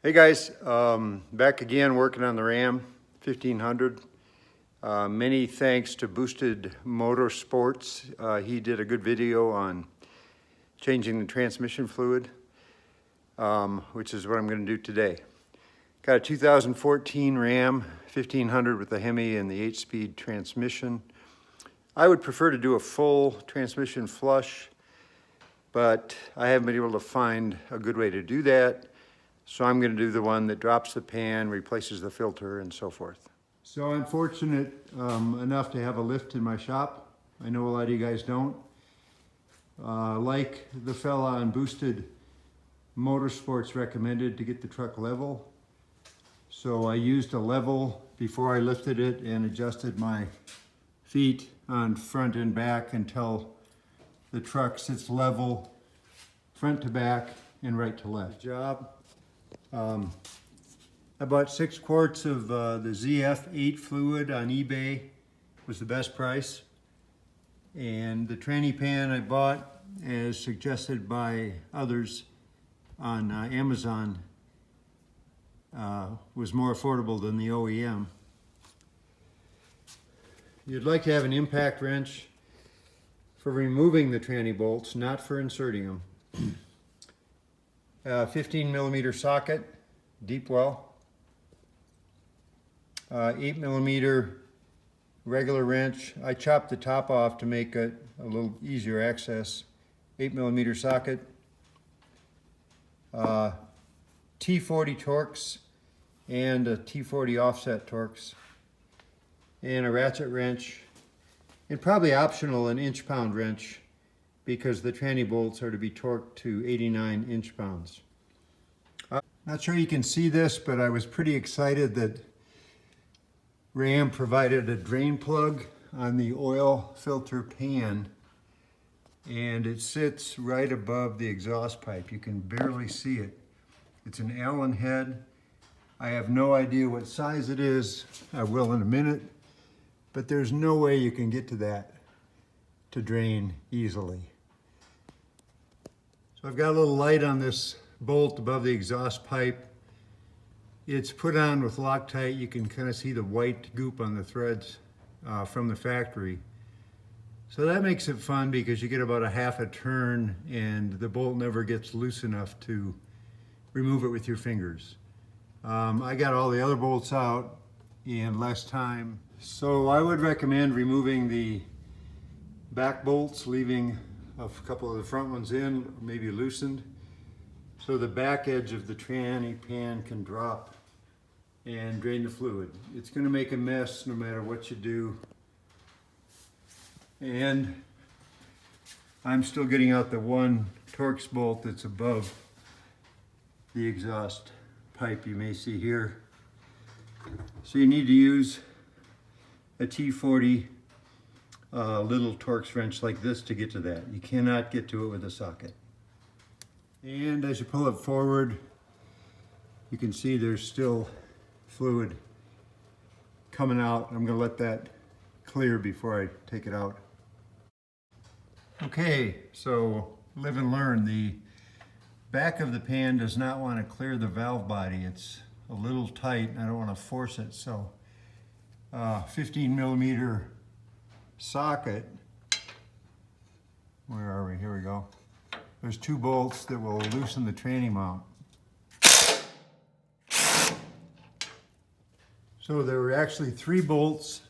Hey guys, back again working on the Ram 1500. Many thanks to Boosted Motorsports. He did a good video on changing the transmission fluid, which is what I'm going to do today. Got a 2014 Ram 1500 with the Hemi and the 8-speed transmission. I would prefer to do a full transmission flush, but I haven't been able to find a good way to do that. So I'm going to do the one that drops the pan, replaces the filter, and so forth. So I'm fortunate enough to have a lift in my shop. I know a lot of you guys don't. Like the fella on Boosted Motorsports recommended to get the truck level. So I used a level before I lifted it and adjusted my feet on front and back until the truck sits level front to back and right to left. Good job. I bought 6 quarts of the ZF8 fluid on eBay. Was the best price. And the tranny pan I bought, as suggested by others on Amazon, was more affordable than the OEM. You'd like to have an impact wrench for removing the tranny bolts, not for inserting them. 15 millimeter socket, deep well. 8 millimeter regular wrench. I chopped the top off to make it a little easier access. 8 millimeter socket. T40 Torx and a T40 offset Torx. And a ratchet wrench. And probably optional an inch-pound wrench, because the tranny bolts are to be torqued to 89 inch-pounds. Not sure you can see this, but I was pretty excited that Ram provided a drain plug on the oil filter pan, and it sits right above the exhaust pipe. You can barely see it. It's an Allen head. I have no idea what size it is. I will in a minute, but there's no way you can get to that to drain easily. So I've got a little light on this bolt above the exhaust pipe. It's put on with Loctite. You can kind of see the white goop on the threads from the factory. So that makes it fun because you get about a half a turn and the bolt never gets loose enough to remove it with your fingers. I got all the other bolts out in less time. So I would recommend removing the back bolts, leaving a couple of the front ones in, maybe loosened, so the back edge of the tranny pan can drop and drain the fluid. It's going to make a mess no matter what you do. And I'm still getting out the one Torx bolt that's above the exhaust pipe you may see here. So you need to use a T40 little Torx wrench like this to get to that. You cannot get to it with a socket. And as you pull it forward, you can see there's still fluid coming out. I'm going to let that clear before I take it out. Okay, so live and learn. The back of the pan does not want to clear the valve body. It's a little tight and I don't want to force it. So 15 millimeter socket. Where are we? Here we go. There's 2 bolts that will loosen the tranny mount. So there were actually 3 bolts,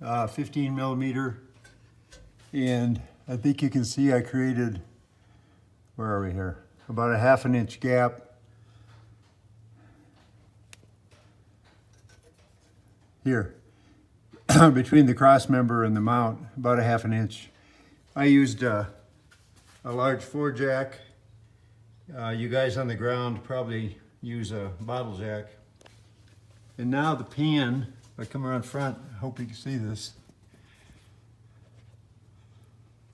15 millimeter, and I think you can see I created, where are we here? About a ½ inch gap. Here. Between the cross member and the mount, about a ½ inch. I used a large 4-jack. You guys on the ground probably use a bottle jack. And now the pan, if I come around front, I hope you can see this.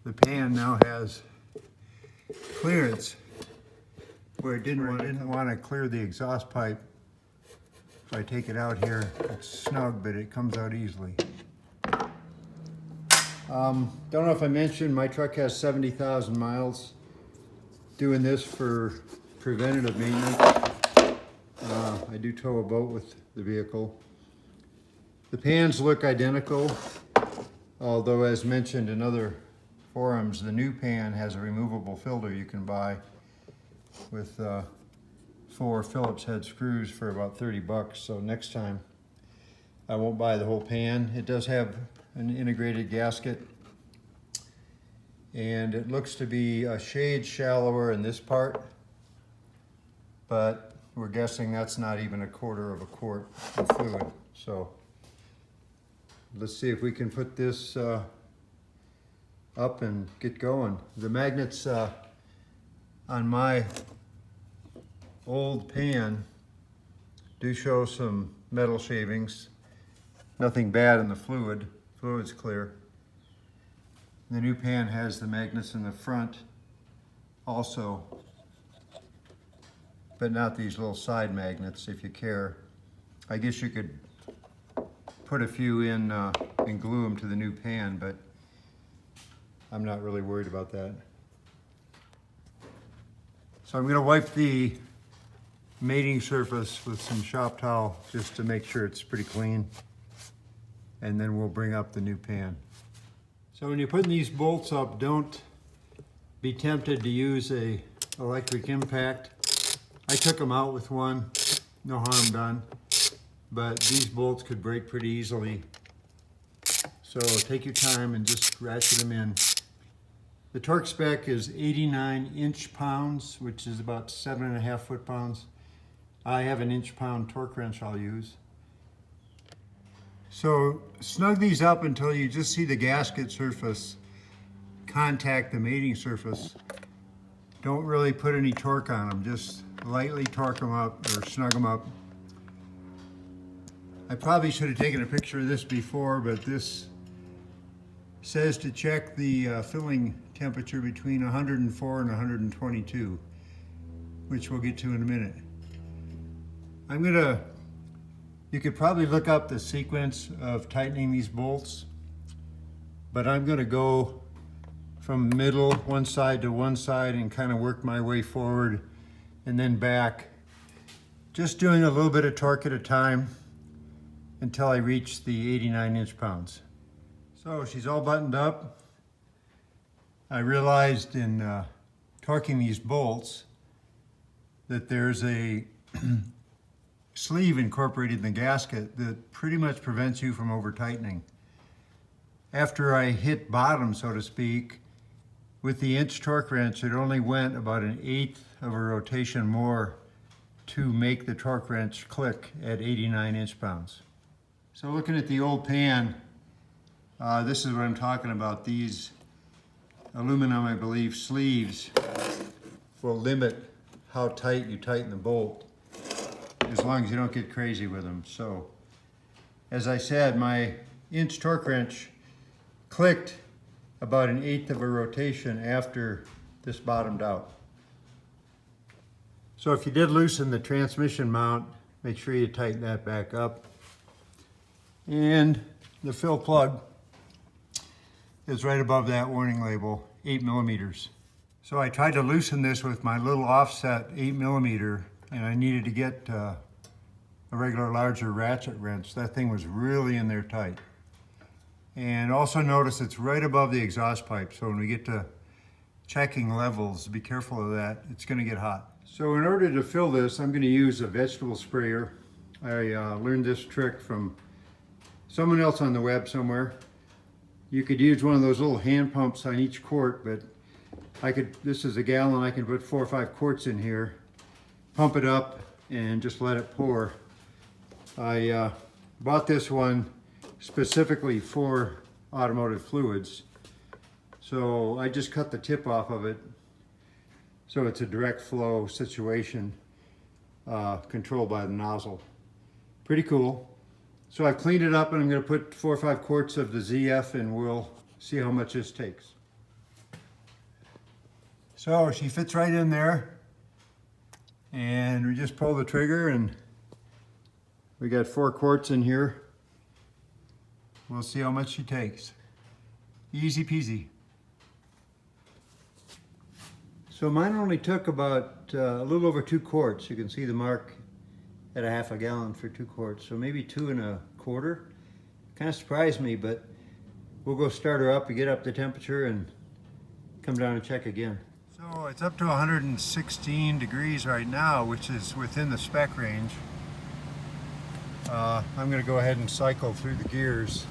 The pan now has clearance where it didn't want to clear the exhaust pipe. If I take it out here, it's snug, but it comes out easily. Don't know if I mentioned, my truck has 70,000 miles. Doing this for preventative maintenance. do tow a boat with the vehicle. The pans look identical, although as mentioned in other forums, the new pan has a removable filter you can buy with 4 Phillips head screws for about 30 bucks. So next time I won't buy the whole pan. It does have an integrated gasket, and it looks to be a shade shallower in this part, but we're guessing that's not even 1/4 of a quart of fluid. So let's see if we can put this up and get going. The magnets on my old pan do show some metal shavings. Nothing bad in the fluid. Fluid's clear. The new pan has the magnets in the front also, but not these little side magnets if you care. I guess you could put a few in and glue them to the new pan, but I'm not really worried about that. So I'm going to wipe the mating surface with some shop towel just to make sure it's pretty clean, and then we'll bring up the new pan. So when you're putting these bolts up, don't be tempted to use a electric impact. I took them out with one, no harm done, but these bolts could break pretty easily. So take your time and just ratchet them in. The torque spec is 89 inch-pounds, which is about 7.5 foot-pounds. I have an inch-pound torque wrench I'll use. So snug these up until you just see the gasket surface contact the mating surface. Don't really put any torque on them, just lightly torque them up or snug them up. I probably should have taken a picture of this before, but this says to check the filling temperature between 104 and 122, which we'll get to in a minute. You could probably look up the sequence of tightening these bolts, but I'm gonna go from middle, one side to one side, and kind of work my way forward and then back, just doing a little bit of torque at a time until I reach the 89 inch-pounds. So she's all buttoned up. I realized in torquing these bolts that there's a sleeve incorporated in the gasket that pretty much prevents you from over tightening. After I hit bottom, so to speak, with the inch torque wrench, it only went about 1/8 of a rotation more to make the torque wrench click at 89 inch-pounds. So looking at the old pan, this is what I'm talking about. These aluminum, I believe, sleeves will limit how tight you tighten the bolt, as long as you don't get crazy with them. So, as I said, my inch torque wrench clicked about 1/8 of a rotation after this bottomed out. So if you did loosen the transmission mount, make sure you tighten that back up. And the fill plug is right above that warning label, 8 millimeters. So I tried to loosen this with my little offset 8 millimeter, and I needed to get a regular larger ratchet wrench. That thing was really in there tight. And also notice it's right above the exhaust pipe, so when we get to checking levels, be careful of that. It's going to get hot. So in order to fill this, I'm going to use a vegetable sprayer. I learned this trick from someone else on the web somewhere. You could use one of those little hand pumps on each quart, but this is a gallon, I can put 4 or 5 quarts in here, pump it up, and just let it pour. I bought this one specifically for automotive fluids, so I just cut the tip off of it so it's a direct flow situation controlled by the nozzle. Pretty cool. So I've cleaned it up, and I'm going to put 4 or 5 quarts of the ZF, and we'll see how much this takes. So she fits right in there, and we just pull the trigger, and we got 4 quarts in here. We'll see how much she takes. Easy peasy. So mine only took about a little over 2 quarts. You can see the mark at a half a gallon for 2 quarts, so maybe 2 1/4. Kind of surprised me, but we'll go start her up and get up the temperature and come down and check again. So it's up to 116 degrees right now, which is within the spec range. I'm going to go ahead and cycle through the gears.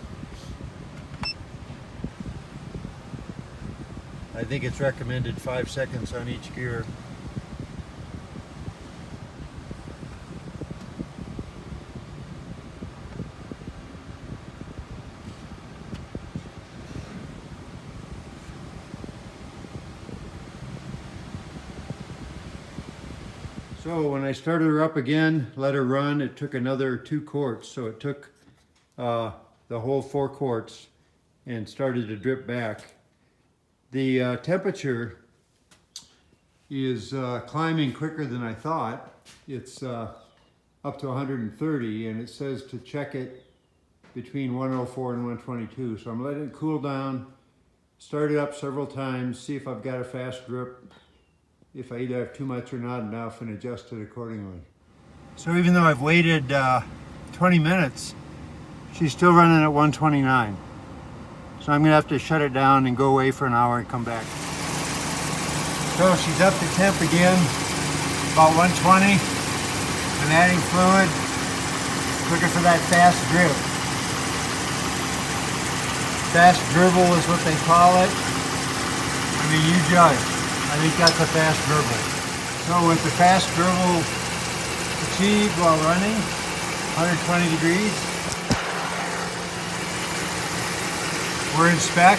I think it's recommended 5 seconds on each gear. So when I started her up again, let her run, it took another 2 quarts. So it took the whole 4 quarts and started to drip back. The temperature is climbing quicker than I thought. It's up to 130, and it says to check it between 104 and 122. So I'm letting it cool down, start it up several times, see if I've got a fast drip. If I either have too much or not enough, and adjust it accordingly. So even though I've waited 20 minutes, she's still running at 129. So I'm gonna have to shut it down and go away for an hour and come back. So she's up to temp again, about 120. I'm adding fluid, looking for that fast drip. Fast dribble is what they call it. I mean, you judge. I think that's a fast dribble. So with the fast dribble achieved while running, 120 degrees, we're in spec.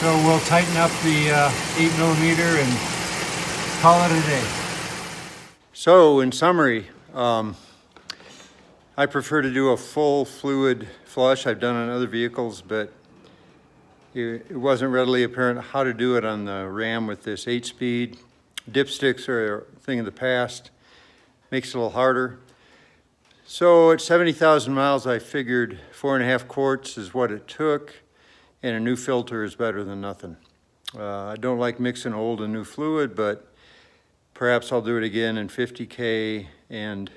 So we'll tighten up the 8mm and call it a day. So in summary, I prefer to do a full fluid flush. I've done on other vehicles, but it wasn't readily apparent how to do it on the Ram with this 8-speed. Dipsticks are a thing of the past. Makes it a little harder. So at 70,000 miles, I figured 4.5 quarts is what it took, and a new filter is better than nothing. I don't like mixing old and new fluid, but perhaps I'll do it again in 50K and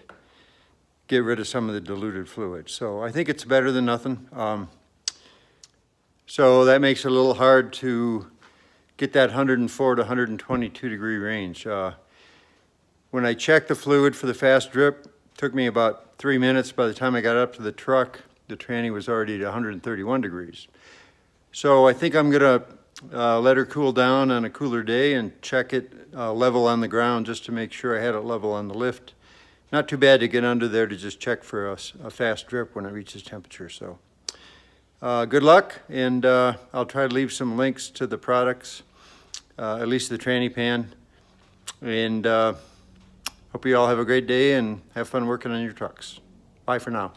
get rid of some of the diluted fluid. So I think it's better than nothing. So that makes it a little hard to get that 104 to 122 degree range. When I checked the fluid for the fast drip, it took me about 3 minutes. By the time I got up to the truck, the tranny was already at 131 degrees. So I think I'm gonna let her cool down on a cooler day and check it level on the ground just to make sure I had it level on the lift. Not too bad to get under there to just check for a fast drip when it reaches temperature. So. Good luck, and I'll try to leave some links to the products, at least the tranny pan, and hope you all have a great day and have fun working on your trucks. Bye for now.